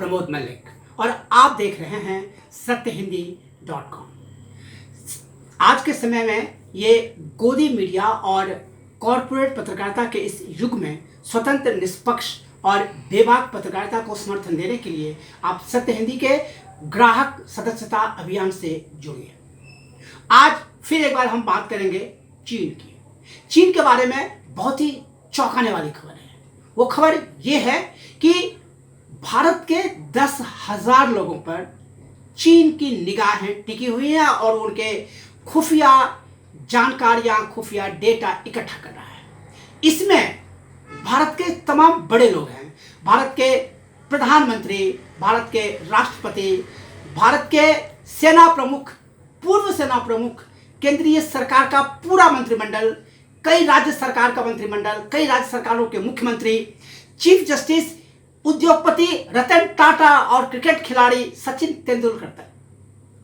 प्रमोद मल्लिक और आप देख रहे हैं सत्यहिंदी.com। आज के समय में ये गोदी मीडिया और कॉरपोरेट पत्रकारिता के इस युग में स्वतंत्र, निष्पक्ष और बेबाक पत्रकारिता को समर्थन देने के लिए आप सत्य हिंदी के ग्राहक सदस्यता अभियान से जुड़िए। आज फिर एक बार हम बात करेंगे चीन की। चीन के बारे में बहुत ही चौंकाने वाली खबर है। वो खबर ये है कि भारत के 10,000 लोगों पर चीन की निगाहें टिकी हुई हैं और उनके खुफिया जानकारियां, खुफिया डेटा इकट्ठा कर रहा है। इसमें भारत के तमाम बड़े लोग हैं। भारत के प्रधानमंत्री, भारत के राष्ट्रपति, भारत के सेना प्रमुख, पूर्व सेना प्रमुख, केंद्रीय सरकार का पूरा मंत्रिमंडल, कई राज्य सरकार का मंत्रिमंडल, कई राज्य सरकारों के मुख्यमंत्री, चीफ जस्टिस, उद्योगपति रतन टाटा और क्रिकेट खिलाड़ी सचिन तेंदुलकर तक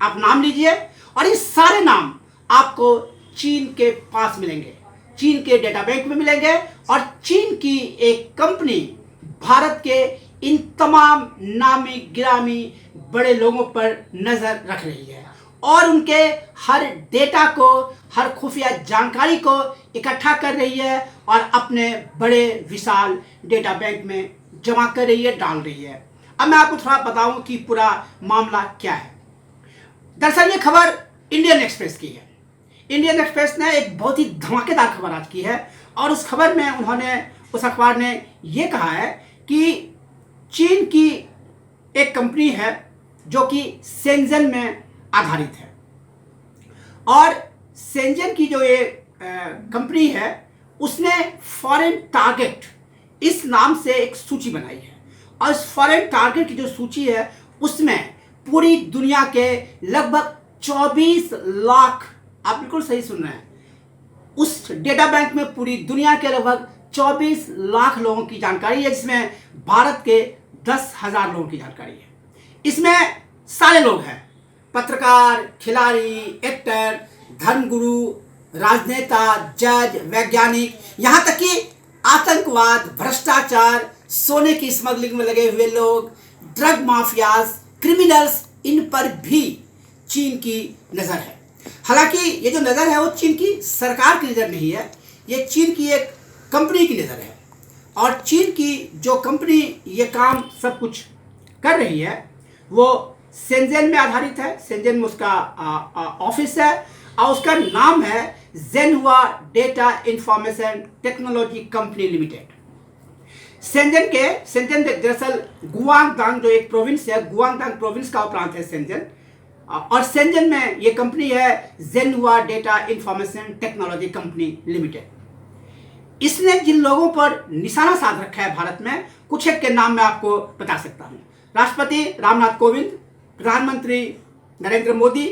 आप नाम लीजिए और ये सारे नाम आपको चीन के पास मिलेंगे, चीन के डेटा बैंक में मिलेंगे। और चीन की एक कंपनी भारत के इन तमाम नामी गिरामी बड़े लोगों पर नजर रख रही है और उनके हर डेटा को, हर खुफिया जानकारी को इकट्ठा कर रही है और अपने बड़े विशाल डेटा बैंक में जमा कर रही है, डाल रही है। अब मैं आपको थोड़ा बताऊं कि पूरा मामला क्या है। दरअसल ये खबर इंडियन एक्सप्रेस की है। इंडियन एक्सप्रेस ने एक बहुत ही धमाकेदार खबर आज की है और उस खबर में उस अखबार ने ये कहा है कि चीन की एक कंपनी है जो कि शेंजन में आधारित है और शेंजन की जो ये कंपनी है उसने फॉरेन टारगेट इस नाम से एक सूची बनाई है और इस फॉरेन टारगेट की जो सूची है उसमें पूरी दुनिया के लगभग 24 लाख, आप बिल्कुल सही सुन रहे हैं, उस डेटा बैंक में पूरी दुनिया के लगभग 24 लाख लोगों की जानकारी है, जिसमें भारत के 10,000 लोगों की जानकारी है। इसमें सारे लोग हैं, पत्रकार, खिलाड़ी, एक्टर, धर्मगुरु, राजनेता, जज, वैज्ञानिक, यहाँ तक कि आतंकवाद, भ्रष्टाचार, सोने की स्मगलिंग में लगे हुए लोग, ड्रग माफियाज, क्रिमिनल्स, इन पर भी चीन की नज़र है। हालांकि ये जो नज़र है वो चीन की सरकार की नज़र नहीं है, ये चीन की एक कंपनी की नज़र है और चीन की जो कंपनी ये काम सब कुछ कर रही है वो शेंजन में आधारित है। शेंजन में उसका ऑफिस है और उसका नाम है Zhenhua data information technology company limited. Shenzhen दरअसल गुआंगडांग जो एक प्रोविंस है, गुआंगडांग प्रोविंस का प्रांत है शेंजन, और शेंजन में ये कंपनी है Zhenhua data information technology company limited. इसने जिन लोगों पर निशाना साध रखा है भारत में, कुछ एक के नाम मैं आपको बता सकता हूँ। राष्ट्रपति रामनाथ कोविंद, प्रधानमंत्री Narendra Modi,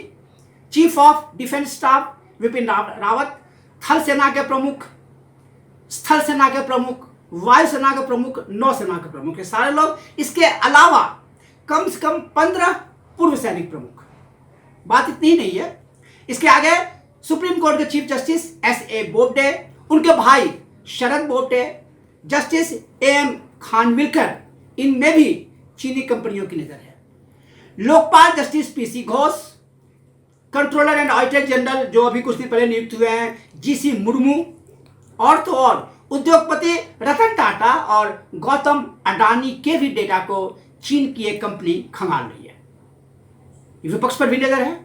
chief of defence staff Vipin Rawat, थल सेना के प्रमुख, स्थल सेना के प्रमुख, वायु सेना के प्रमुख, नौसेना के प्रमुख, ये सारे लोग। इसके अलावा कम से कम 15 पूर्व सैनिक प्रमुख। बात इतनी ही नहीं है, इसके आगे सुप्रीम कोर्ट के चीफ जस्टिस S.A. बोबडे, उनके भाई शरद बोबडे, जस्टिस A.M. खानविलकर, इनमें भी चीनी कंपनियों की नजर है। Lokpal justice P.C. Ghosh, controller and auditor general जो अभी कुछ दिन पहले नियुक्त हुए हैं G.C. मुर्मू, और तो और उद्योगपति रतन टाटा और गौतम अडानी के भी डेटा को चीन की एक कंपनी खंगाल रही है। विपक्ष पर भी नजर है,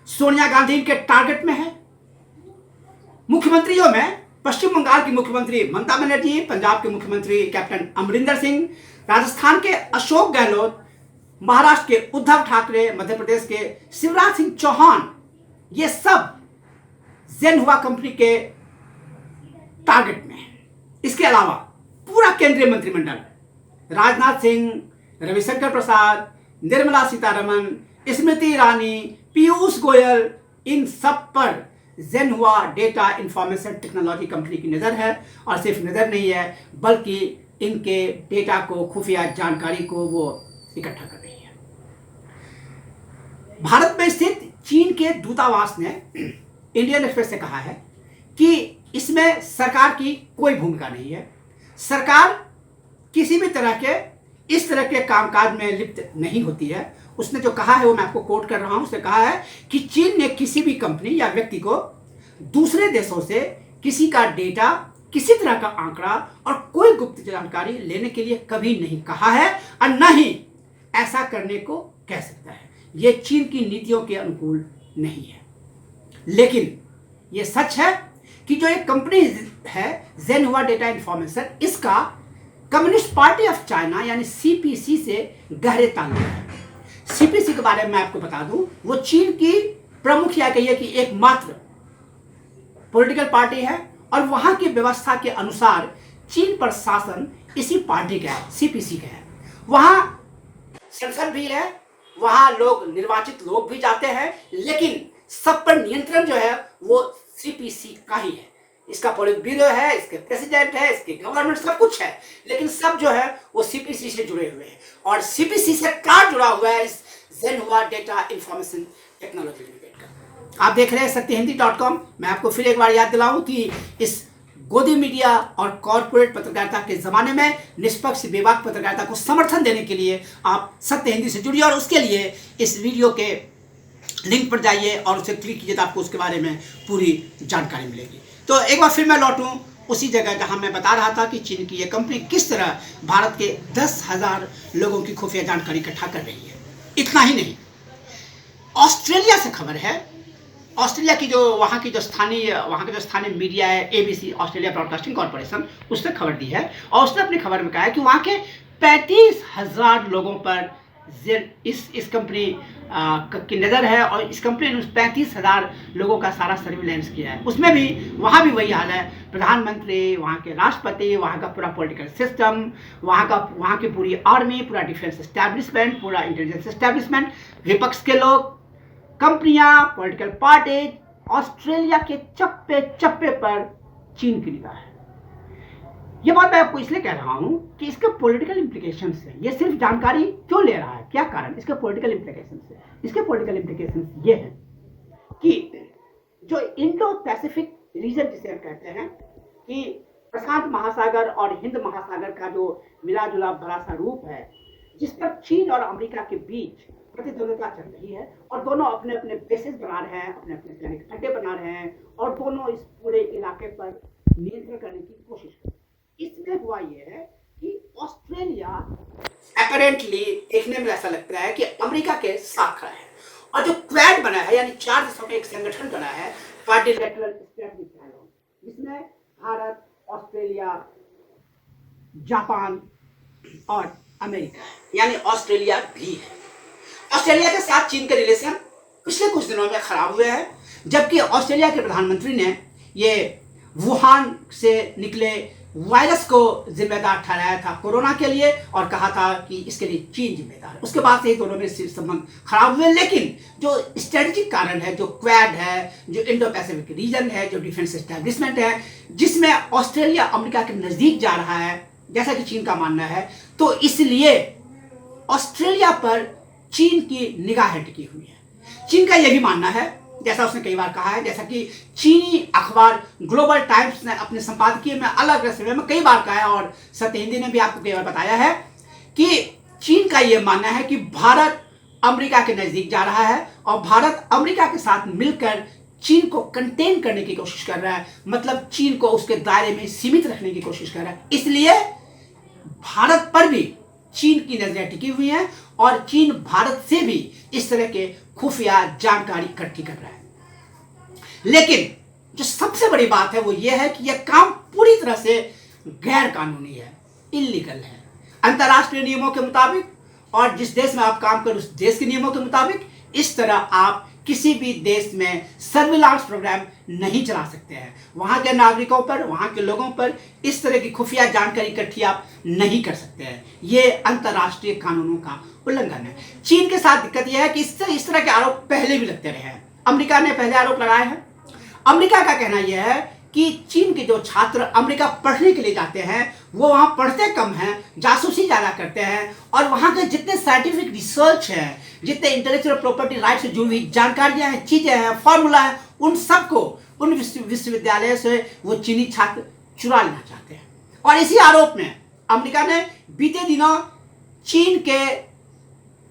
सोनिया गांधी के टारगेट में है। मुख्यमंत्रियों में पश्चिम बंगाल की मुख्यमंत्री ममता बनर्जी, पंजाब के मुख्यमंत्री कैप्टन अमरिंदर सिंह, राजस्थान के अशोक गहलोत, महाराष्ट्र के उद्धव ठाकरे, मध्य प्रदेश के शिवराज सिंह चौहान, ये सब जेनहुआ कंपनी के टारगेट में है। इसके अलावा पूरा केंद्रीय मंत्रिमंडल, राजनाथ सिंह, रविशंकर प्रसाद, निर्मला सीतारमण, स्मृति ईरानी, पीयूष गोयल, इन सब पर जेनहुआ डेटा इंफॉर्मेशन टेक्नोलॉजी कंपनी की नज़र है। और सिर्फ नज़र नहीं है बल्कि इनके डेटा को, खुफिया जानकारी को वो इकट्ठा कर रही है। भारत में स्थित चीन के दूतावास ने इंडियन एक्सप्रेस से कहा है कि इसमें सरकार की कोई भूमिका नहीं है। सरकार किसी भी तरह के इस तरह के कामकाज में लिप्त नहीं होती है। उसने जो कहा है वो मैं आपको कोट कर रहा हूं। उसने कहा है कि चीन ने किसी भी कंपनी या व्यक्ति को दूसरे देशों से किसी का डेटा, किसी तरह का आंकड़ा और कोई गुप्त जानकारी लेने के लिए कभी नहीं कहा है और न ही ऐसा करने को कह सकता है। यह चीन की नीतियों के अनुकूल नहीं है। लेकिन यह सच है कि जो एक कंपनी है जेनहुआ डेटा इंफॉर्मेशन, इसका कम्युनिस्ट पार्टी ऑफ चाइना यानी सीपीसी से गहरे ताल्लुक है। सीपीसी के बारे में मैं आपको बता दूं, वो चीन की प्रमुख या कहिए कि एकमात्र पॉलिटिकल पार्टी है और वहां की व्यवस्था के अनुसार चीन पर शासन इसी पार्टी का है, सीपीसी का है। वहां संसद भी है, वहां लोग निर्वाचित लोग भी जाते हैं, लेकिन सब पर नियंत्रण जो है वो सीपीसी का ही है। इसका पोलिट ब्यूरो है, इसके प्रेसिडेंट है, इसके गवर्नमेंट, सब कुछ है, लेकिन सब जो है वो सीपीसी से जुड़े हुए हैं। और सीपीसी से क्या जुड़ा हुआ है इस जेनहुआ डेटा इंफॉर्मेशन टेक्नोलॉजी लिमिटेड का। आप देख रहे हैं सत्यहिंदी.com। मैं आपको फिर एक बार याद दिलाऊं कि इस गोदी मीडिया और कॉर्पोरेट पत्रकारिता के जमाने में निष्पक्ष बेबाक पत्रकारिता को समर्थन देने के लिए आप सत्य हिंदी से जुड़िए और उसके लिए इस वीडियो के लिंक पर जाइए और उसे क्लिक कीजिए तो आपको उसके बारे में पूरी जानकारी मिलेगी। तो एक बार फिर मैं लौटूं उसी जगह जहां मैं बता रहा था कि चीन की यह कंपनी किस तरह भारत के 10,000 लोगों की खुफिया जानकारी इकट्ठा कर रही है। इतना ही नहीं, ऑस्ट्रेलिया से खबर है। ऑस्ट्रेलिया की जो वहाँ के जो स्थानीय मीडिया है, एबीसी ऑस्ट्रेलिया ब्रॉडकास्टिंग कॉर्पोरेशन, उसने खबर दी है और उसने अपनी खबर में कहा है कि वहाँ के 35,000 लोगों पर इस कंपनी की नज़र है और इस कंपनी ने 35,000 लोगों का सारा सर्विलेंस किया है। उसमें भी वहाँ भी वही हाल है। प्रधानमंत्री, वहाँ के राष्ट्रपति, वहाँ का पूरा पॉलिटिकल सिस्टम, वहाँ की पूरी आर्मी, पूरा डिफेंस एस्टैब्लिशमेंट, पूरा इंटेलिजेंस एस्टैब्लिशमेंट, विपक्ष के लोग, कंपनियां, पॉलिटिकल पार्टी, ऑस्ट्रेलिया के चप्पे चप्पे पर चीन की निगाह है। ये बात मैं आपको इसलिए कह रहा हूं कि इसके पॉलिटिकल इंप्लीकेशंस है। ये सिर्फ जानकारी क्यों ले रहा है, क्या कारण, इसके पॉलिटिकल इंप्लीकेशंस है। इसके पॉलिटिकल इंप्लीकेशंस ये है कि जो इंडो पैसिफिक रीजन जिसे हम कहते हैं कि प्रशांत महासागर और हिंद महासागर का जो मिला जुला बड़ा सा रूप है, जिस पर चीन और अमेरिका के बीच प्रतिद्वंद्विता चल रही है और दोनों अपने अपने बेसेस बना रहे हैं, अपने अपने सैनिक अड्डे बना रहे हैं और दोनों इस पूरे इलाके पर नियंत्रण करने की कोशिश कर रहे हैं। इसमें हुआ यह है कि ऑस्ट्रेलिया अपैरेंटली देखने में ऐसा लगता है कि अमेरिका के साथ खड़ा है और जो क्वाड बना है यानी 4 देशों का एक संगठन बना है, क्वाड्रिलेटरल स्ट्रेटजिक डायलॉग, जिसमें भारत, ऑस्ट्रेलिया, जापान और अमेरिका है, यानी ऑस्ट्रेलिया भी है। ऑस्ट्रेलिया के साथ चीन के रिलेशन पिछले कुछ दिनों में खराब हुए हैं, जबकि ऑस्ट्रेलिया के प्रधानमंत्री ने ये वुहान से निकले वायरस को जिम्मेदार ठहराया था कोरोना के लिए और कहा था कि इसके लिए चीन जिम्मेदार है। उसके बाद से ही दोनों में संबंध खराब हुए। लेकिन जो स्ट्रेटेजिक कारण है, जो क्वाड है, जो इंडो पैसिफिक रीजन है, जो डिफेंस एस्टैब्लिशमेंट है, जिसमें ऑस्ट्रेलिया अमेरिका के नज़दीक जा रहा है जैसा कि चीन का मानना है, तो इसलिए ऑस्ट्रेलिया पर चीन की निगाहें टिकी हुई है। चीन का यह भी मानना है, जैसा उसने कई बार कहा है, जैसा कि चीनी अखबार ग्लोबल टाइम्स ने अपने संपादकीय में अलग समय में कई बार कहा है और सत्य हिंदी ने भी आपको कई बार बताया है कि चीन का यह मानना है कि भारत अमेरिका के नजदीक जा रहा है और भारत अमेरिका के साथ मिलकर चीन को कंटेन करने की कोशिश कर रहा है, मतलब चीन को उसके दायरे में सीमित रखने की कोशिश कर रहा है। इसलिए भारत पर भी चीन की नजरें टिकी हुई हैं और चीन भारत से भी इस तरह के खुफिया जानकारी इकट्ठी कर रहा है। लेकिन जो सबसे बड़ी बात है वो ये है कि यह काम पूरी तरह से गैर कानूनी है, इल्लीगल है, अंतर्राष्ट्रीय नियमों के मुताबिक और जिस देश में आप काम कर उस देश के नियमों के मुताबिक इस तरह आप किसी भी देश में सर्विलांस प्रोग्राम नहीं चला सकते हैं। वहां के नागरिकों पर, वहां के लोगों पर इस तरह की खुफिया जानकारी इकट्ठी आप नहीं कर सकते हैं। ये अंतर्राष्ट्रीय कानूनों का उल्लंघन है। चीन के साथ दिक्कत यह है कि इस तरह के आरोप पहले भी लगते रहे हैं। अमेरिका ने पहले आरोप लगाए हैं। अमेरिका का कहना यह है कि चीन के जो छात्र अमेरिका पढ़ने के लिए जाते हैं वो वहाँ पढ़ते कम हैं, जासूसी ज़्यादा करते हैं और वहाँ के जितने साइंटिफिक रिसर्च है, जितने इंटेलेक्चुअल प्रॉपर्टी राइट से जुड़ी हुई जानकारियाँ हैं, चीज़ें हैं, फॉर्मूला है, उन सबको उन विश्वविद्यालय से वो चीनी छात्र चुरा लेना चाहते हैं। और इसी आरोप में अमेरिका ने बीते दिनों चीन के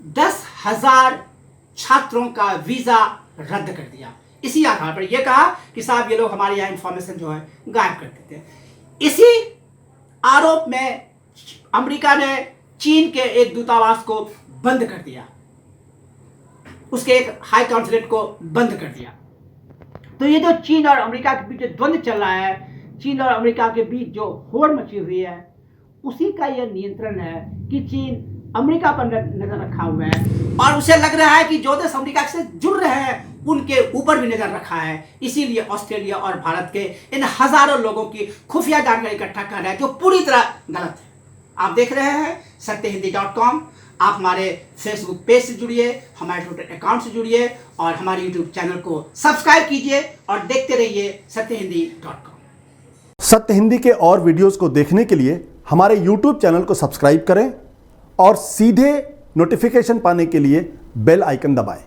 10,000 छात्रों का वीजा रद्द कर दिया। इसी आधार पर यह कहा कि साहब ये लोग हमारे यहाँ इंफॉर्मेशन जो है गायब कर देते हैं। इसी आरोप में अमेरिका ने चीन के एक दूतावास को बंद कर दिया, उसके एक हाई काउंसलेट को बंद कर दिया। तो ये जो चीन और अमेरिका के बीच द्वंद्व चल रहा है, चीन और अमेरिका के बीच जो होड़ मची हुई है, उसी का यह नियंत्रण है कि चीन अमेरिका पर नजर रखा हुआ है और उसे लग रहा है कि जो देश अमेरिका से जुड़ रहे हैं उनके ऊपर भी नजर रखा है। इसीलिए ऑस्ट्रेलिया और भारत के इन हजारों लोगों की खुफिया जानकारी इकट्ठा कर रहा है, जो पूरी तरह गलत है। आप देख रहे हैं सत्यहिंदी.com। आप हमारे फेसबुक पेज से जुड़िए, हमारे ट्विटर अकाउंट से जुड़िए और हमारे यूट्यूब चैनल को सब्सक्राइब कीजिए और देखते रहिए सत्यहिंदी.com। सत्य हिंदी के और वीडियोस को देखने के लिए हमारे यूट्यूब चैनल को सब्सक्राइब करें और सीधे नोटिफिकेशन पाने के लिए बेल आइकन दबाएं।